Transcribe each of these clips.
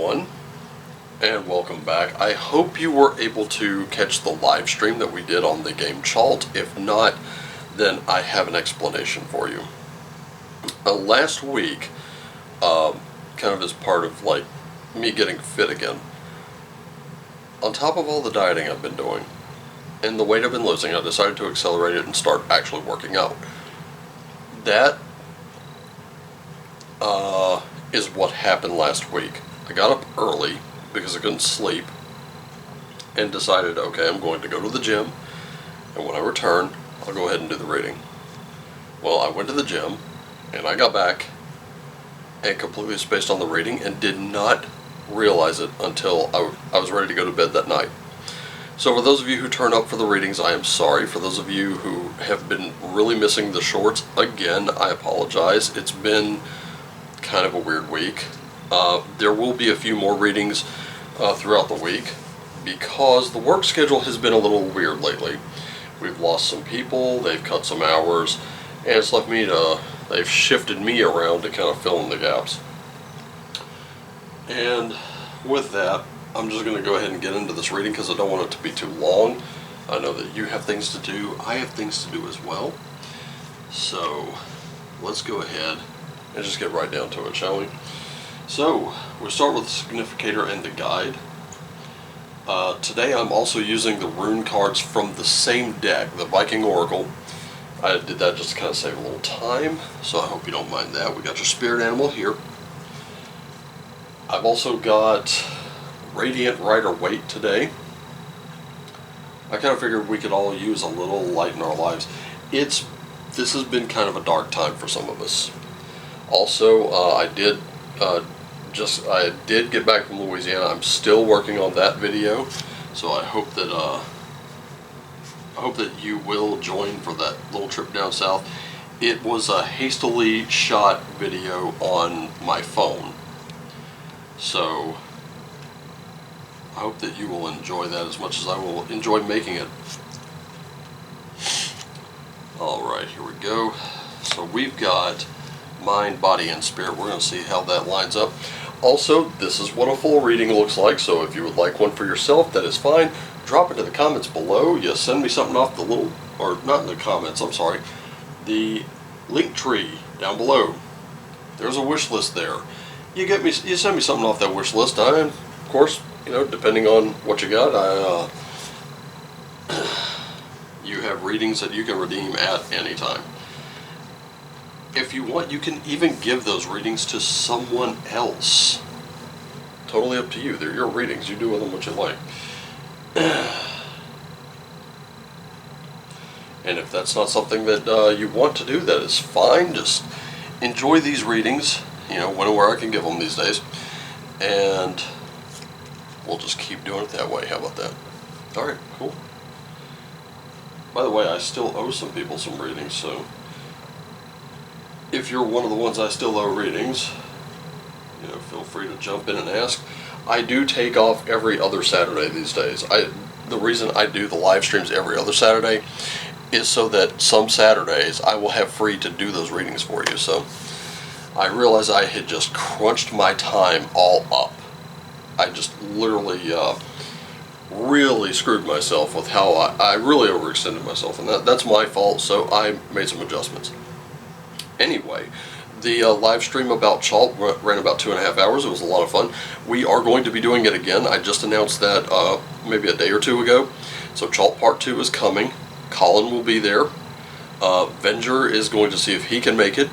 everyone, and welcome back. I hope you were able to catch the live stream that we did on the game Chalt. If not, then I have an explanation for you. Last week, kind of as part of like me getting fit again, on top of all the dieting I've been doing and the weight I've been losing, I decided to accelerate it and start actually working out. That is what happened last week. I got up early because I couldn't sleep and decided, okay, I'm going to go to the gym, and when I return, I'll go ahead and do the reading. Well, I went to the gym, and I got back and completely spaced on the reading and did not realize it until I was ready to go to bed that night. So for those of you who turn up for the readings, I am sorry. For those of you who have been really missing the shorts, again, I apologize. It's been kind of a weird week. There will be a few more readings throughout the week because the work schedule has been a little weird lately. We've lost some people, they've cut some hours, and it's left me to, they've shifted me around to kind of fill in the gaps. And with that, I'm just going to go ahead and get into this reading because I don't want it to be too long. I know that you have things to do, I have things to do as well. So let's go ahead and just get right down to it, shall we? So, we'll start with the significator and the guide. Today I'm also using the rune cards from the same deck, the Viking Oracle. I did that just to kind of save a little time, so I hope you don't mind that. We got your spirit animal here. I've also got Radiant Rider-Waite today. I kind of figured we could all use a little light in our lives. This has been kind of a dark time for some of us. Also, I did get back from Louisiana. I'm still working on that video, so I hope that you will join for that little trip down south. It was a hastily shot video on my phone, so I hope that you will enjoy that as much as I will enjoy making it. Alright, here we go. So we've got mind, body, and spirit. We're going to see how that lines up. Also, this is what a full reading looks like, so if you would like one for yourself, that is fine. Drop it in the comments below. You send me something off the little, or not in the comments, I'm sorry, the link tree down below. There's a wish list there. You send me something off that wish list. Of course, depending on what you got, you have readings that you can redeem at any time. If you want, you can even give those readings to someone else. Totally up to you. They're your readings. You do with them what you like. And if that's not something that you want to do, that is fine. Just enjoy these readings, when and where I can give them these days. And we'll just keep doing it that way. How about that? Alright, cool. By the way, I still owe some people some readings, so if you're one of the ones I still owe readings, feel free to jump in and ask. I do take off every other Saturday these days. The reason I do the live streams every other Saturday is so that some Saturdays I will have free to do those readings for you. So I realized I had just crunched my time all up. I just literally really screwed myself with how I really overextended myself, and that's my fault, so I made some adjustments. Anyway, the live stream about Chalt ran about 2.5 hours. It was a lot of fun. We are going to be doing it again. I just announced that maybe a day or two ago. So Chalt Part 2 is coming. Colin will be there. Venger is going to see if he can make it.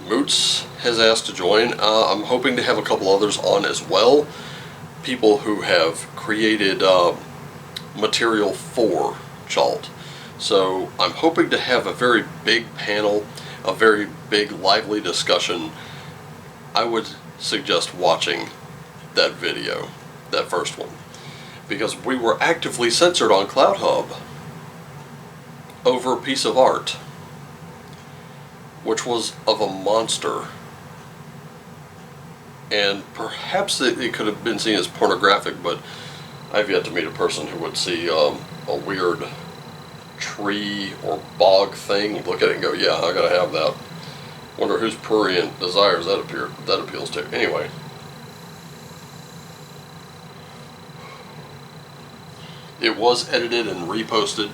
Moots has asked to join. I'm hoping to have a couple others on as well. People who have created material for Chalt. So I'm hoping to have a very big panel, a very big lively discussion. I would suggest watching that video, that first one, because we were actively censored on CloudHub over a piece of art which was of a monster, and perhaps it could have been seen as pornographic, but I've yet to meet a person who would see a weird tree or bog thing, look at it and go, yeah, I gotta have that. Wonder whose prurient desires that appeals to. Anyway, It was edited and reposted,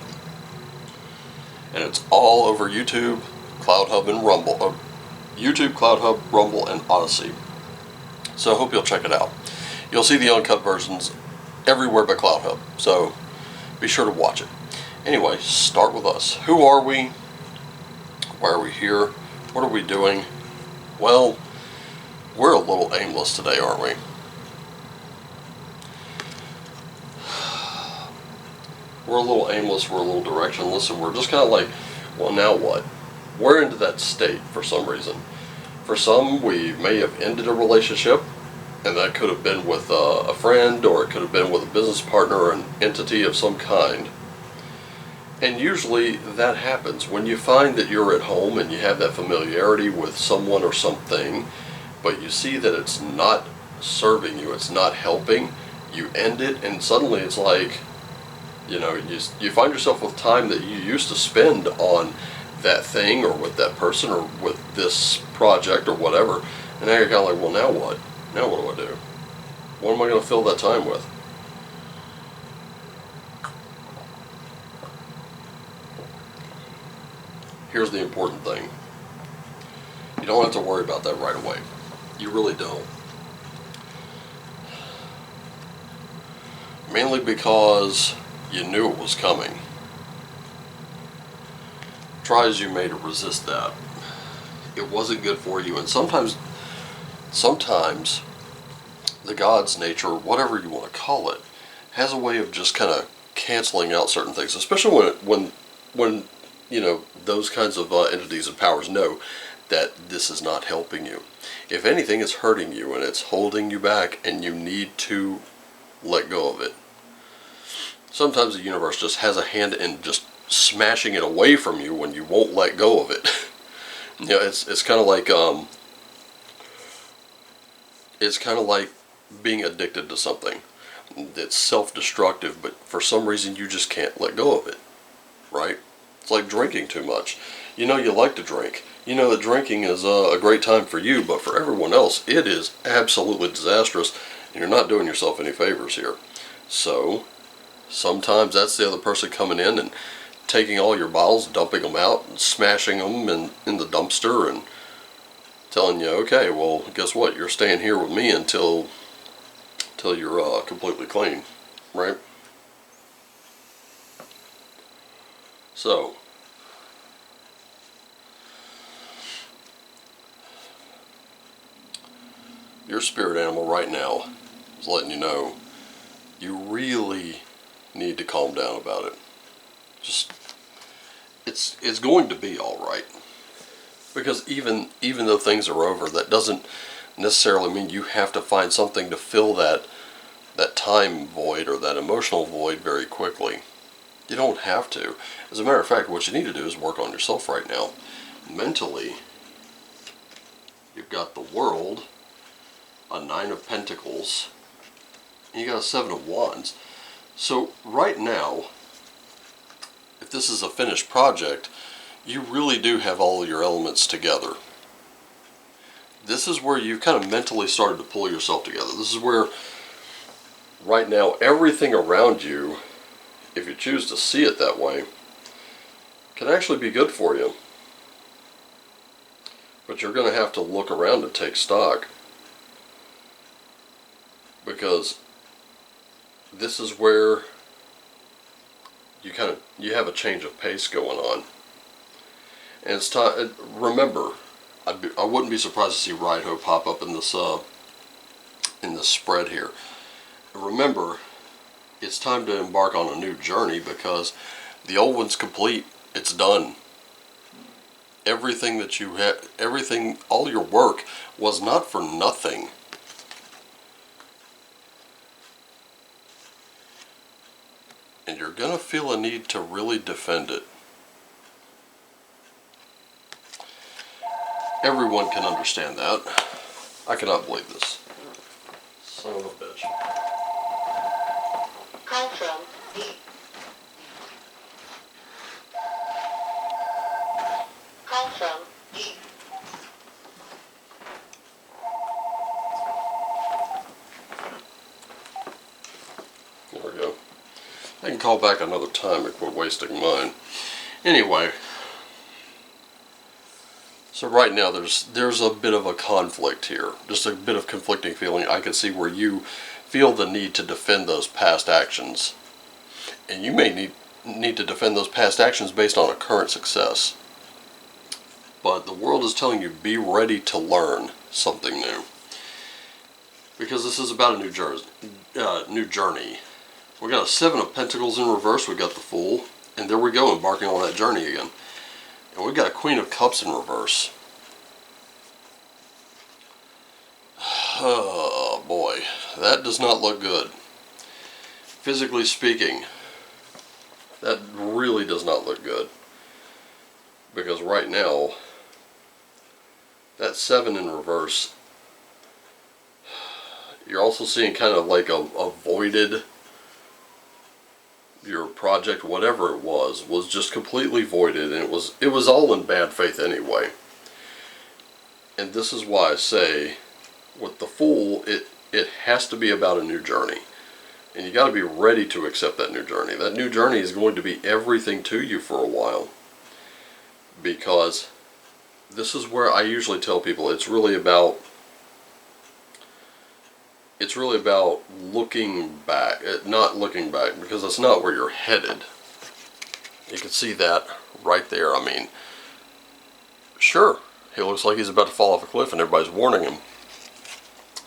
and it's all over YouTube, CloudHub, and Rumble. YouTube, CloudHub, Rumble, and Odyssey. So I hope you'll check it out. You'll see the uncut versions everywhere but CloudHub, so be sure to watch it. Anyway, start with us. Who are we? Why are we here? What are we doing? Well, we're a little aimless today, aren't we? We're a little aimless, we're a little directionless, and we're just kind of like, well, now what? We're into that state for some reason. For some, we may have ended a relationship, and that could have been with a friend, or it could have been with a business partner or an entity of some kind. And usually that happens when you find that you're at home and you have that familiarity with someone or something, but you see that it's not serving you, it's not helping, you end it, and suddenly it's like, you find yourself with time that you used to spend on that thing or with that person or with this project or whatever, and now you're kind of like, well, now what? Now what do I do? What am I going to fill that time with? Here's the important thing. You don't have to worry about that right away. You really don't. Mainly because you knew it was coming. Try as you may to resist that. It wasn't good for you, and sometimes the God's nature, whatever you want to call it, has a way of just kind of canceling out certain things, especially when those kinds of entities and powers know that this is not helping you. If anything, it's hurting you and it's holding you back, and you need to let go of it. Sometimes the universe just has a hand in just smashing it away from you when you won't let go of it. It's kind of like being addicted to something. It's self-destructive, but for some reason you just can't let go of it, right? It's like drinking too much. You like to drink. You know that drinking is a great time for you, but for everyone else, it is absolutely disastrous, and you're not doing yourself any favors here. So, sometimes that's the other person coming in and taking all your bottles, dumping them out, and smashing them in the dumpster, and telling you, okay, well, guess what? You're staying here with me until you're completely clean, right? So, your spirit animal right now is letting you know you really need to calm down about it. Just, it's going to be all right. Because even though things are over, that doesn't necessarily mean you have to find something to fill that time void or that emotional void very quickly. You don't have to. As a matter of fact, what you need to do is work on yourself right now. Mentally, you've got the World, a Nine of Pentacles, and you got a Seven of Wands. So right now, if this is a finished project, you really do have all your elements together. This is where you've kind of mentally started to pull yourself together. This is where, right now, everything around you, if you choose to see it that way, can actually be good for you. But you're going to have to look around and take stock. Because this is where you have a change of pace going on. And it's time. Remember, I wouldn't be surprised to see Rider-Waite pop up in this spread here. Remember, it's time to embark on a new journey because the old one's complete. It's done. Everything that you had, all your work was not for nothing. And you're going to feel a need to really defend it. Everyone can understand that. I cannot believe this. Son of a bitch. Call from the... Call from the... There we go. can call back another time and quit wasting mine. Anyway, so right now there's a bit of a conflict here. Just a bit of conflicting feeling. I can see where you feel the need to defend those past actions. And you may need to defend those past actions based on a current success. But the world is telling you, be ready to learn something new. Because this is about a new journey. We got a 7 of Pentacles in reverse, we got the Fool, and there we go, embarking on that journey again. And we got a Queen of Cups in reverse. Oh boy, that does not look good. Physically speaking, that really does not look good. Because right now, that 7 in reverse, you're also seeing kind of like a voided, your project, whatever it was just completely voided, and it was all in bad faith anyway. And this is why I say, with the Fool, it has to be about a new journey. And you got to be ready to accept that new journey. That new journey is going to be everything to you for a while. Because this is where I usually tell people it's really about looking back, not looking back, because that's not where you're headed. You can see that right there. I mean, sure, he looks like he's about to fall off a cliff and everybody's warning him.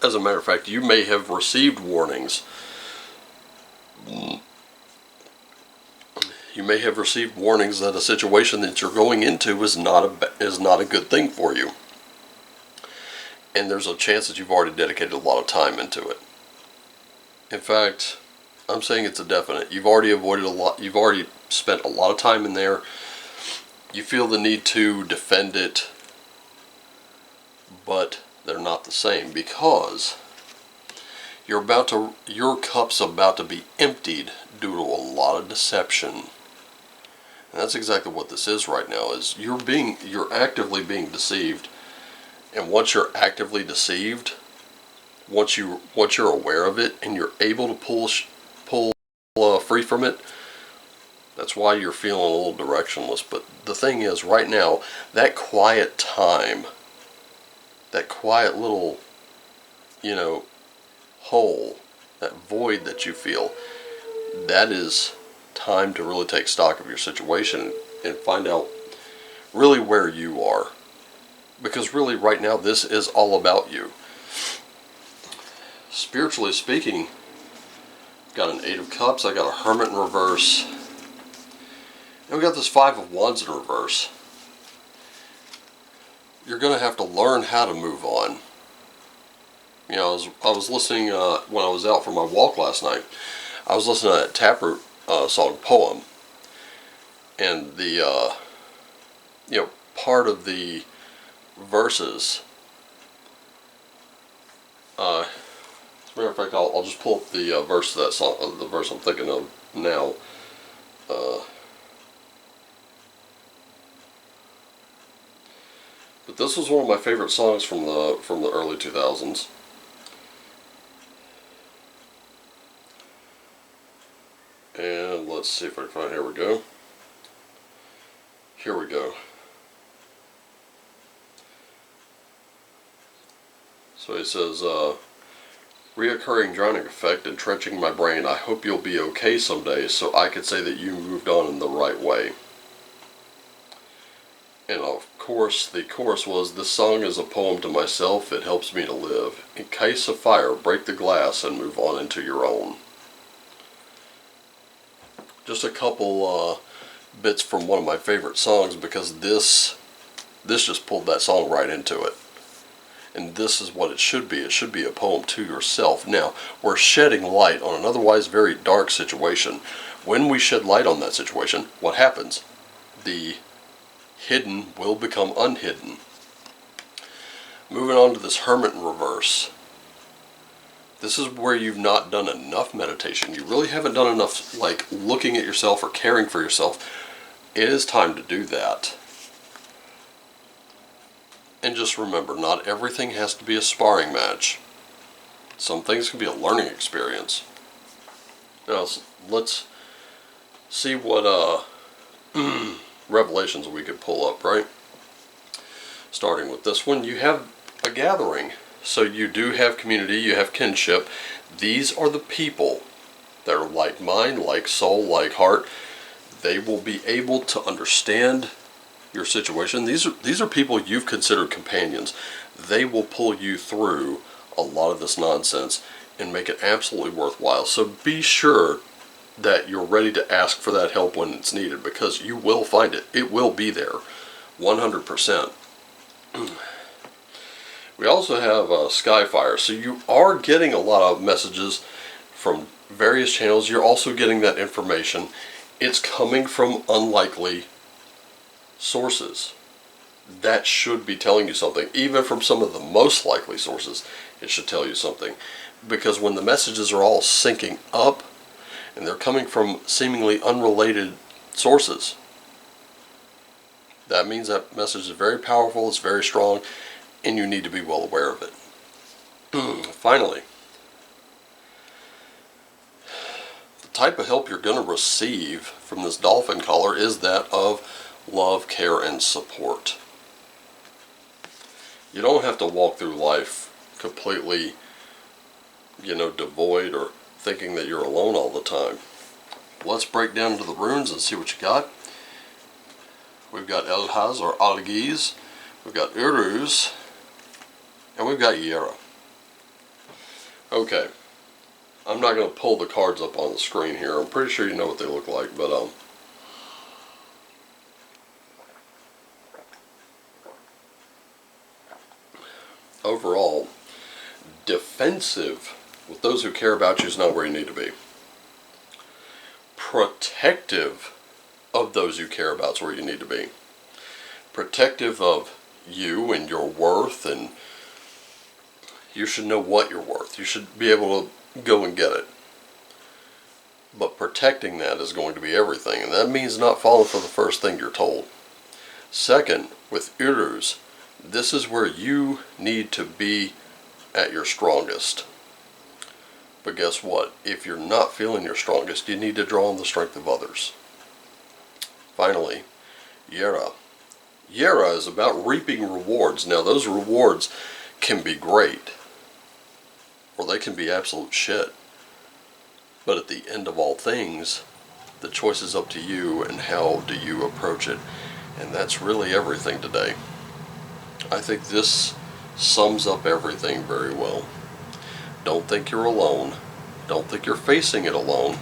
As a matter of fact, you may have received warnings. You may have received warnings that a situation that you're going into is not a good thing for you. And there's a chance that you've already dedicated a lot of time into it. In fact, I'm saying it's a definite. You've already avoided a lot. You've already spent a lot of time in there. You feel the need to defend it, but they're not the same, because your cup's about to be emptied due to a lot of deception. And that's exactly what this is right now. Is you're actively being deceived. And once you're actively deceived, once you're aware of it and you're able to pull free from it, that's why you're feeling a little directionless. But the thing is, right now, that quiet time, that quiet little, hole, that void that you feel, that is time to really take stock of your situation and find out really where you are. Because really, right now, this is all about you. Spiritually speaking, got an 8 of Cups, I got a Hermit in reverse, and we got this 5 of Wands in reverse. You're going to have to learn how to move on. I was listening, when I was out for my walk last night, I was listening to that Taproot song, Poem. And the, part of the verses, as a matter of fact, I'll just pull up the verse of that song, the verse I'm thinking of now. But this was one of my favorite songs from the early 2000s. And let's see if I can find, here we go. Here we go. So he says, reoccurring drowning effect entrenching my brain. I hope you'll be okay someday so I could say that you moved on in the right way. And of course, the chorus was, this song is a poem to myself, it helps me to live. In case of fire, break the glass and move on into your own. Just a couple bits from one of my favorite songs, because this just pulled that song right into it. And this is what it should be. It should be a poem to yourself. Now, we're shedding light on an otherwise very dark situation. When we shed light on that situation, what happens? The hidden will become unhidden. Moving on to this Hermit in reverse. This is where you've not done enough meditation. You really haven't done enough, like, looking at yourself or caring for yourself. It is time to do that. And just remember, not everything has to be a sparring match. Some things can be a learning experience. Now, let's see what revelations we could pull up, right? Starting with this one, you have a gathering. So you do have community, you have kinship. These are the people that are like mind, like soul, like heart. They will be able to understand your situation. These are people you've considered companions. They will pull you through a lot of this nonsense and make it absolutely worthwhile. So be sure that you're ready to ask for that help when it's needed, because you will find it. It will be there, 100%. We also have Skyfire. So you are getting a lot of messages from various channels. You're also getting that information. It's coming from unlikely sources. That should be telling you something. Even from some of the most likely sources, it should tell you something. Because when the messages are all syncing up, and they're coming from seemingly unrelated sources, that means that message is very powerful, it's very strong, and you need to be well aware of it. Finally, the type of help you're going to receive from this dolphin collar is that of love, care, and support. You don't have to walk through life completely, devoid or thinking that you're alone all the time. Let's break down into the runes and see what you got. We've got Elhaz or Algiz, we've got Uruz, and we've got Yera. Okay, I'm not going to pull the cards up on the screen here. I'm pretty sure you know what they look like, but overall, defensive with those who care about you is not where you need to be. Protective of those you care about is where you need to be. Protective of you and your worth, and you should know what you're worth. You should be able to go and get it. But protecting that is going to be everything, and that means not falling for the first thing you're told. Second, with Uruz, this is where you need to be at your strongest. But guess what? If you're not feeling your strongest, you need to draw on the strength of others. Finally, Yera. Yera is about reaping rewards. Now, those rewards can be great, or they can be absolute shit. But at the end of all things, the choice is up to you, and how do you approach it. And that's really everything today. I think this sums up everything very well. Don't think you're alone. Don't think you're facing it alone.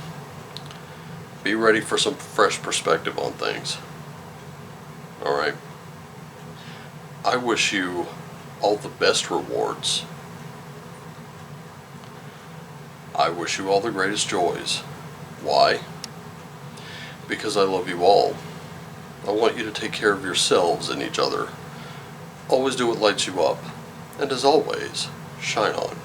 Be ready for some fresh perspective on things. Alright? I wish you all the best rewards. I wish you all the greatest joys. Why? Because I love you all. I want you to take care of yourselves and each other. Always do what lights you up. And as always, shine on.